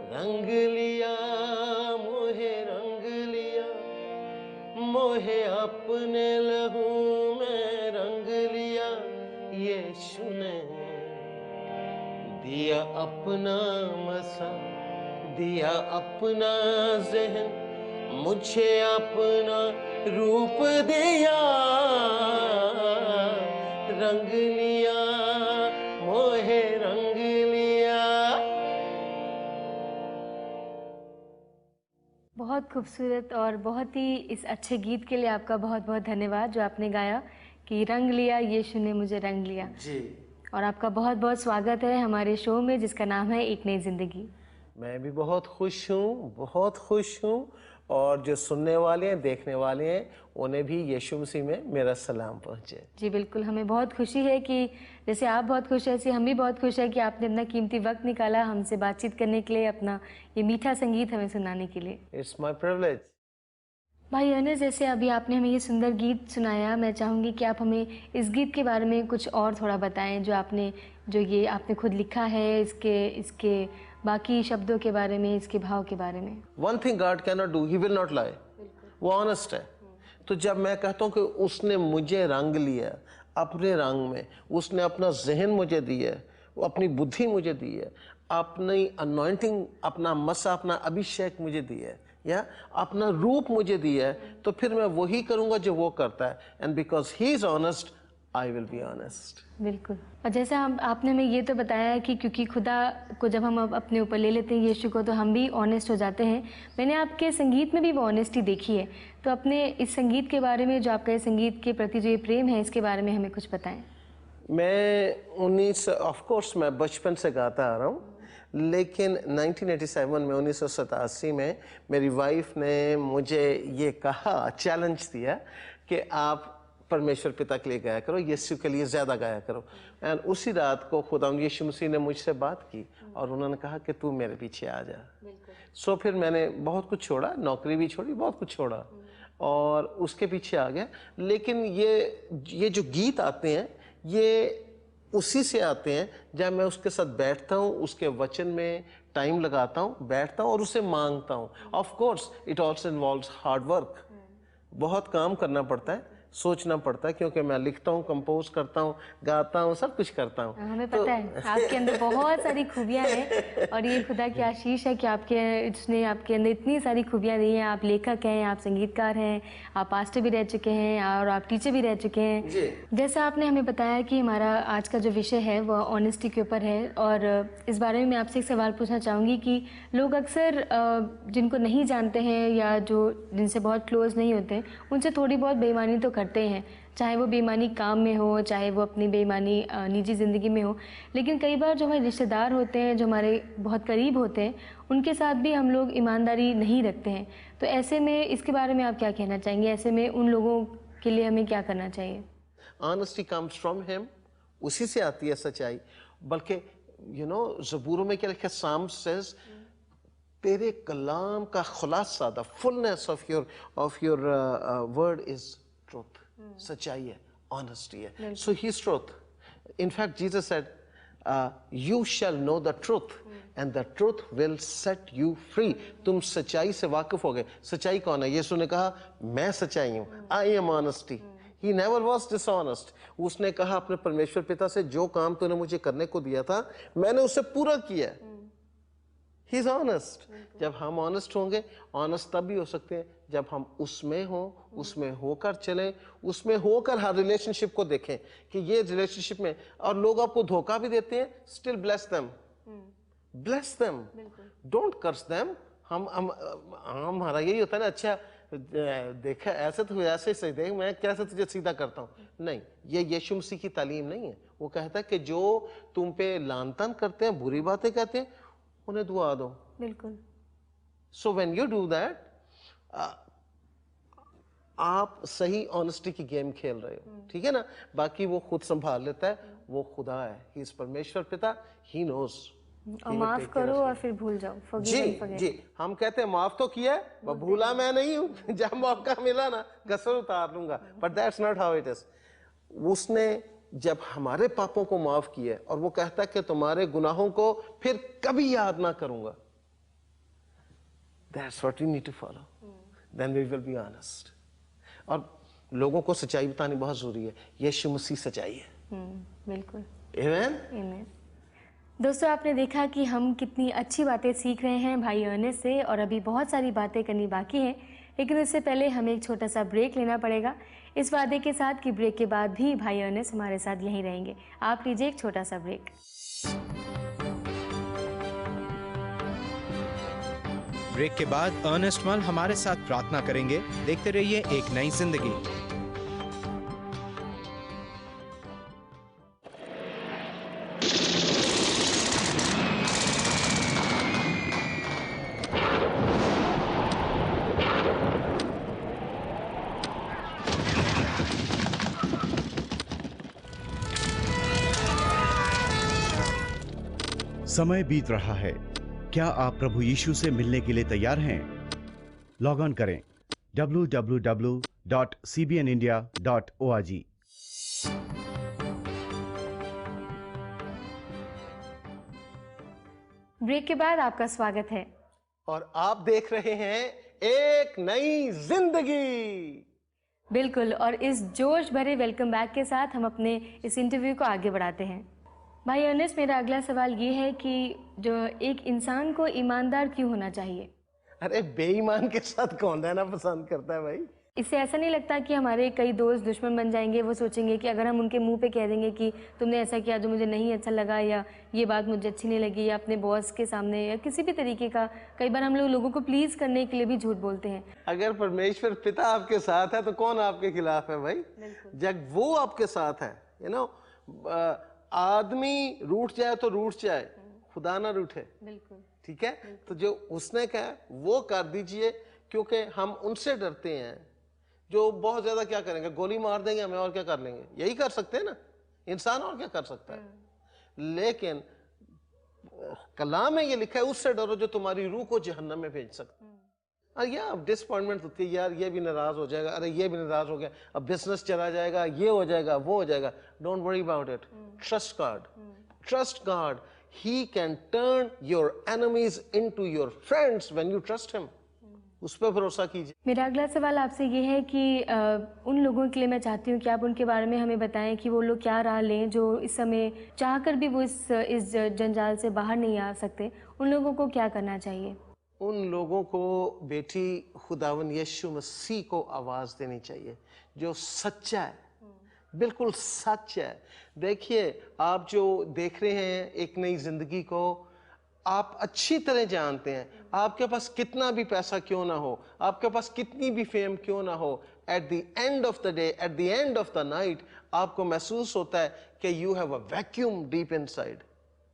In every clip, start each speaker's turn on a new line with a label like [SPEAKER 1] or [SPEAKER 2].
[SPEAKER 1] रंग लिया मोहे रंग लिया, मोहे अपने लहू में रंग लिया। यीशु ने दिया अपना मसा, दिया अपना ज़हन, मुझे अपना रूप दिया। रंग लिया मोहे रंग लिया।
[SPEAKER 2] बहुत खूबसूरत और बहुत ही इस अच्छे गीत के लिए आपका बहुत बहुत धन्यवाद जो आपने गाया कि रंग लिया यीशु ने मुझे रंग लिया
[SPEAKER 1] जी,
[SPEAKER 2] और आपका बहुत बहुत स्वागत है हमारे शो में जिसका नाम है एक नई जिंदगी।
[SPEAKER 1] मैं भी बहुत खुश हूँ, बहुत खुश हूँ। और जो सुनने वाले हैं, देखने वाले हैं, उन्हें भी यीशु मसीह में मेरा सलाम पहुँचे।
[SPEAKER 2] जी बिल्कुल, हमें बहुत खुशी है कि जैसे आप बहुत खुश हैं ऐसे हम भी बहुत खुश हैं कि आपने अपना कीमती वक्त निकाला हमसे बातचीत करने के लिए, अपना ये मीठा संगीत हमें सुनाने के लिए।
[SPEAKER 1] It's my privilege.
[SPEAKER 2] भाई अनस, जैसे अभी आपने हमें ये सुंदर गीत सुनाया, मैं चाहूँगी कि आप हमें इस गीत के बारे में कुछ और थोड़ा बताएं जो ये आपने खुद लिखा है, इसके बाकी शब्दों के बारे में, इसके भाव के बारे में।
[SPEAKER 1] One thing God can not do, he will not lie. वो ऑनेस्ट है। तो जब मैं कहता हूँ कि उसने मुझे रंग लिया अपने रंग में, उसने अपना जहन मुझे दिया, वो अपनी बुद्धि मुझे दी है, अपनी अनॉइंटिंग, अपना मसा, अपना अभिषेक मुझे दिया है, या अपना रूप मुझे दिया है, तो फिर मैं वही करूँगा जो वो करता है। And because he is honest, I will be honest.
[SPEAKER 2] बिल्कुल। और जैसा आपने हमें ये तो बताया है कि क्योंकि खुदा को जब हम अपने ऊपर ले लेते हैं यीशु को, तो हम भी ऑनेस्ट हो जाते हैं। मैंने आपके संगीत में भी वो ऑनेस्टी देखी है, तो अपने इस संगीत के बारे में, जो आपका इस संगीत के प्रति जो ये प्रेम है, इसके बारे में हमें कुछ बताएं।
[SPEAKER 1] मैं ऑफ कोर्स मैं बचपन से गाता आ रहा हूँ, लेकिन 1987 में 1987 में मेरी वाइफ ने मुझे ये कहा, चैलेंज दिया कि आप परमेश्वर पिता के लिए गाया करो, यीशु के लिए ज़्यादा गाया करो। एंड उसी रात को खुदा यीशु मसीह ने मुझसे बात की और उन्होंने कहा कि तू मेरे पीछे आ जा। सो फिर मैंने बहुत कुछ छोड़ा, नौकरी भी छोड़ी, बहुत कुछ छोड़ा और उसके पीछे आ गया। लेकिन ये जो गीत आते हैं, ये उसी से आते हैं जब मैं उसके साथ बैठता हूँ, उसके वचन में टाइम लगाता हूँ, बैठता हूँ और उसे मांगता हूँ। Of course it also involves hard work, बहुत काम करना पड़ता है, सोचना पड़ता है, क्योंकि मैं लिखता हूँ, कंपोज करता हूँ, गाता हूँ, सब कुछ करता हूँ।
[SPEAKER 2] हमें पता है आपके अंदर बहुत सारी खूबियाँ हैं और ये खुदा की आशीष है कि उसने आपके अंदर इतनी सारी खूबियाँ दी हैं। आप लेखक हैं, आप संगीतकार हैं, आप पास्टर भी रह चुके हैं और आप टीचर भी रह चुके हैं। जैसा आपने हमें बताया कि हमारा आज का जो विषय है वह ऑनेस्टी के ऊपर है, और इस बारे में मैं आपसे एक सवाल पूछना चाहूँगी कि लोग अक्सर जिनको नहीं जानते हैं या जिनसे बहुत क्लोज नहीं होते, उनसे थोड़ी बहुत बेईमानी तो करते हैं, चाहे वो बेईमानी काम में हो, चाहे वो अपनी बेईमानी निजी ज़िंदगी में हो। लेकिन कई बार जो हमारे रिश्तेदार होते हैं, जो हमारे बहुत करीब होते हैं, उनके साथ भी हम लोग ईमानदारी नहीं रखते हैं। तो ऐसे में इसके बारे में आप क्या कहना चाहेंगे? ऐसे में उन लोगों के लिए हमें क्या करना चाहिए?
[SPEAKER 1] ऑनेस्टी कम्स फ्रॉम हिम, उसी से आती है सच्चाई। बल्कि ज़बूरों में क्या लिखा है, साम सेज, तेरे कलाम का खुलासा, the fullness of your word is truth. सच्चाई है, ऑनेस्टी है। So he is truth. In fact Jesus said, you shall know the truth and the truth will set you free. तुम सच्चाई से वाकिफ हो गए। सच्चाई कौन है? यीशु ने कहा, मैं सच्चाई हूं, I am honesty. He never was dishonest. उसने कहा अपने परमेश्वर पिता से, जो काम तूने मुझे करने को दिया था मैंने उसे पूरा किया। He is honest. जब हम ऑनेस्ट होंगे, ऑनेस्ट तब भी हो सकते हैं जब हम उसमें हो, उसमें होकर चलें, उसमें होकर हर रिलेशनशिप को देखें कि ये रिलेशनशिप में, और लोग आपको धोखा भी देते हैं, still bless them, bless them, don't curse them. हमारा यही होता है ना, अच्छा देखा ऐसे तो ऐसे सही, देख मैं कैसे तुझे सीधा करता हूँ। नहीं, ये यीशु मसीह की तालीम नहीं है। वो कहता है कि जो तुम पे लानतान करते हैं, बुरी बातें कहते हैं, उन्हें दुआ दो।
[SPEAKER 2] बिल्कुल।
[SPEAKER 1] So when you do that, आप सही ऑनेस्टी की गेम खेल रहे हो, ठीक है ना। बाकी वो खुद संभाल लेता है, वो खुदा है, ही इज परमेश्वर पिता, ही नोज।
[SPEAKER 2] और माफ करो और फिर भूल जाओ, forgive and forget।
[SPEAKER 1] जी, हम कहते हैं माफ तो किया है, वो भूला मैं नहीं हूं। जब मौका मिला ना, कसर उतार लूंगा, but that's not how it is. उसने जब हमारे पापों को माफ किया और वो कहता है कि तुम्हारे गुनाहों को फिर कभी याद ना करूंगा, That's what we need to follow. Then we will be honest. और लोगों को सच्चाई बतानी बहुत जरूरी है। यीशु मसीह सच्चाई है।
[SPEAKER 2] बिल्कुल।
[SPEAKER 1] Amen?
[SPEAKER 2] Amen. दोस्तों, आपने देखा कि हम कितनी अच्छी बातें सीख रहे हैं भाई अर्नेस्ट से, और अभी बहुत सारी बातें करनी बाकी हैं, लेकिन उससे पहले हमें एक छोटा सा ब्रेक लेना पड़ेगा, इस वादे के साथ कि ब्रेक के बाद भी भाई अर्नेस्ट हमारे साथ यहीं रहेंगे। आप लीजिए एक छोटा सा ब्रेक।
[SPEAKER 3] ब्रेक के बाद अर्नेस्ट मल हमारे साथ प्रार्थना करेंगे। देखते रहिए एक नई जिंदगी।
[SPEAKER 4] समय बीत रहा है। क्या आप प्रभु यीशु से मिलने के लिए तैयार हैं? लॉग ऑन करें www.cbnindia.org।
[SPEAKER 2] ब्रेक के बाद आपका स्वागत है
[SPEAKER 1] और आप देख रहे हैं एक नई जिंदगी।
[SPEAKER 2] बिल्कुल, और इस जोश भरे वेलकम बैक के साथ हम अपने इस इंटरव्यू को आगे बढ़ाते हैं। भाई अर्नेस्ट, मेरा अगला सवाल ये है कि जो एक इंसान को ईमानदार क्यों होना चाहिए?
[SPEAKER 1] अरे बेईमान के साथ कौन रहना पसंद करता है भाई?
[SPEAKER 2] इससे ऐसा नहीं लगता कि हमारे कई दोस्त दुश्मन बन जाएंगे? वो सोचेंगे कि अगर हम उनके मुंह पे कह देंगे कि तुमने ऐसा किया जो मुझे नहीं अच्छा लगा, या ये बात मुझे अच्छी नहीं लगी, या अपने बॉस के सामने, या किसी भी तरीके का, कई बार हम लोगों को प्लीज करने के लिए भी झूठ बोलते हैं।
[SPEAKER 1] अगर परमेश्वर पिता आपके साथ है तो कौन आपके खिलाफ है भाई? जब वो आपके साथ है, आदमी रूठ जाए तो रूठ जाए, खुदा ना रूठे।
[SPEAKER 2] बिल्कुल
[SPEAKER 1] ठीक है। तो जो उसने कहा वो कर दीजिए, क्योंकि हम उनसे डरते हैं जो बहुत ज्यादा क्या करेंगे, गोली मार देंगे हमें, और क्या कर लेंगे? यही कर सकते हैं ना इंसान, और क्या कर सकता है? लेकिन कलाम में ये लिखा है उससे डरो जो तुम्हारी रूह को जहन्नम में भेज सकता है। और यार डिसअपॉइंटमेंट होती है, यार ये भी नाराज हो जाएगा, अरे ये भी नाराज हो गया, अब बिजनेस चला जाएगा, ये हो जाएगा, वो हो जाएगा। Don't worry about it. Trust God, trust God. He can turn your enemies into your friends when you trust him. उस पर भरोसा कीजिए।
[SPEAKER 2] मेरा अगला सवाल आपसे ये है कि उन लोगों के लिए मैं चाहती हूँ कि आप उनके बारे में हमें बताएं कि वो लोग क्या राह लें जो इस समय चाहकर भी वो इस जंजाल से बाहर नहीं आ सकते। उन लोगों को क्या करना चाहिए?
[SPEAKER 1] उन लोगों को बेटी खुदावन यीशु मसीह को आवाज देनी चाहिए जो सच्चा है, बिल्कुल सच है। देखिए, आप जो देख रहे हैं एक नई जिंदगी को, आप अच्छी तरह जानते हैं, आपके पास कितना भी पैसा क्यों ना हो, आपके पास कितनी भी फेम क्यों ना हो, at the end of the day, at the end of the night, आपको महसूस होता है कि you have a vacuum deep inside.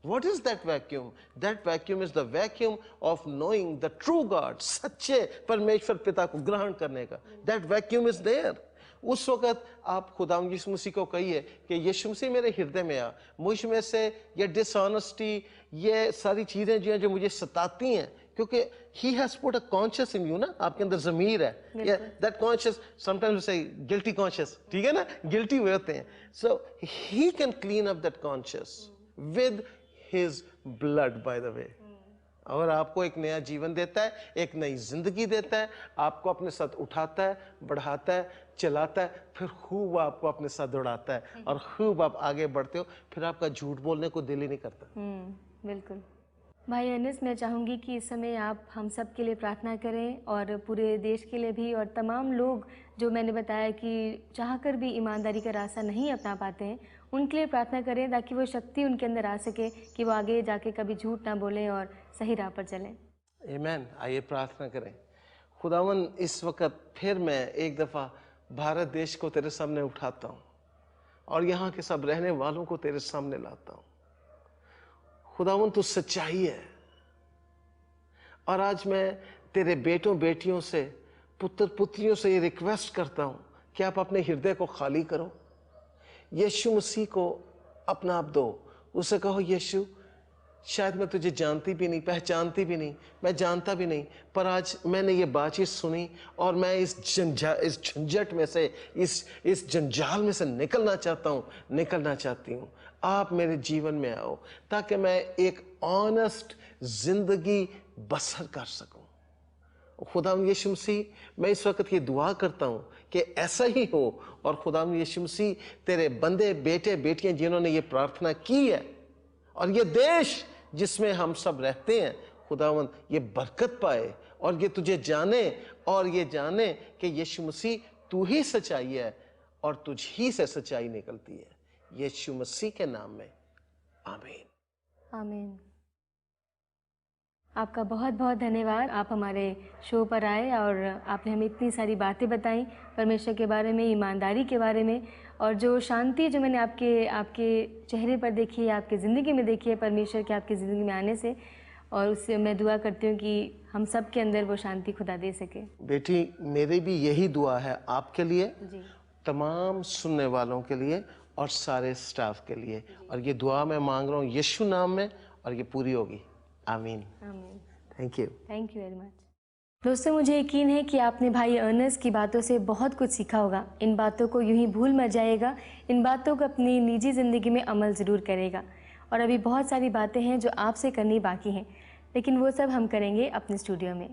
[SPEAKER 1] What is that vacuum? That vacuum is the vacuum of knowing the true God, सच्चे परमेश्वर पिता को ग्रहण करने का। That vacuum is there. उस वक्त आप खुदावंद यीशु मसीह को कहिए कि यीशु मसीह मेरे हृदय में आ, मुझ में से ये डिसऑनेस्टी, ये सारी चीजें जो हैं जो मुझे सताती हैं, क्योंकि he has put a conscious in you ना, आपके अंदर ज़मीर है। Yeah, that conscious, sometimes we say guilty conscious, ठीक है ना, guilty हुए होते हैं। So he can clean up that conscious with his blood, by the way। और आपको एक नया जीवन देता है, एक नई जिंदगी देता है, आपको अपने साथ उठाता है, बढ़ाता है, चलाता है, फिर खूब आपको अपने साथ दौड़ाता है, और खूब आप आगे बढ़ते हो, फिर आपका झूठ बोलने को दिल ही नहीं करता।
[SPEAKER 2] बिल्कुल। भाई अर्नेस्ट, मैं चाहूँगी कि इस समय आप हम सब के लिए प्रार्थना करें, और पूरे देश के लिए भी, और तमाम लोग जो मैंने बताया कि चाहकर भी ईमानदारी का रास्ता नहीं अपना पाते हैं, उनके लिए प्रार्थना करें ताकि वो शक्ति उनके अंदर आ सके कि वो आगे जाके कभी झूठ ना बोलें और सही राह पर चलें।
[SPEAKER 1] आमीन। आइए प्रार्थना करें। खुदावन, इस वक्त फिर मैं एक दफ़ा भारत देश को तेरे सामने उठाता हूँ और यहाँ के सब रहने वालों को तेरे सामने लाता हूँ। खुदावन, तू सच्चाई है, और आज मैं तेरे बेटों बेटियों से, पुत्र पुत्रियों से ये रिक्वेस्ट करता हूँ कि आप अपने हृदय को खाली करो, यीशु मसीह को अपना आप दो। उसे कहो, यीशु, शायद मैं तुझे जानती भी नहीं, पहचानती भी नहीं, मैं जानता भी नहीं, पर आज मैंने ये बातचीत सुनी और मैं इस झंझट में से, इस जंजाल में से निकलना चाहता हूँ, निकलना चाहती हूँ। आप मेरे जीवन में आओ ताकि मैं एक ऑनेस्ट जिंदगी बसर कर सकूं। खुदावंद यीशु मसीह, मैं इस वक्त ये दुआ करता हूँ कि ऐसा ही हो। और खुदावंद यीशु मसीह, तेरे बंदे बेटे बेटियां जिन्होंने ये प्रार्थना की है, और ये देश जिसमें हम सब रहते हैं, खुदावंद ये बरकत पाए और ये तुझे जाने, और ये जाने कि यीशु मसीह तू ही सच्चाई है और तुझ ही से सच्चाई निकलती है। यीशु मसीह के नाम में आमीन।
[SPEAKER 2] आमीन। आपका बहुत बहुत धन्यवाद। आप हमारे शो पर आए और आपने हमें इतनी सारी बातें बताई परमेश्वर के बारे में, ईमानदारी के बारे में, और जो शांति जो मैंने आपके चेहरे पर देखी है, आपकी ज़िंदगी में देखी है परमेश्वर के आपकी ज़िंदगी में आने से, और उससे मैं दुआ करती हूँ कि हम सब के अंदर वो शांति खुदा दे सके।
[SPEAKER 1] बेटी, मेरी भी यही दुआ है आपके लिए,
[SPEAKER 2] जी।
[SPEAKER 1] तमाम सुनने वालों के लिए और सारे स्टाफ के लिए, और ये दुआ मैं मांग रहा हूँ यीशु नाम में, और ये पूरी होगी। आमीन।
[SPEAKER 2] आमीन।
[SPEAKER 1] Thank you
[SPEAKER 2] very much. दोस्तों, मुझे यकीन है कि आपने भाई अर्नेस्ट की बातों से बहुत कुछ सीखा होगा। इन बातों को यूं ही भूल मत जाएगा, इन बातों को अपनी निजी ज़िंदगी में अमल ज़रूर करेगा। और अभी बहुत सारी बातें हैं जो आपसे करनी बाकी हैं, लेकिन वो सब हम करेंगे अपने स्टूडियो में।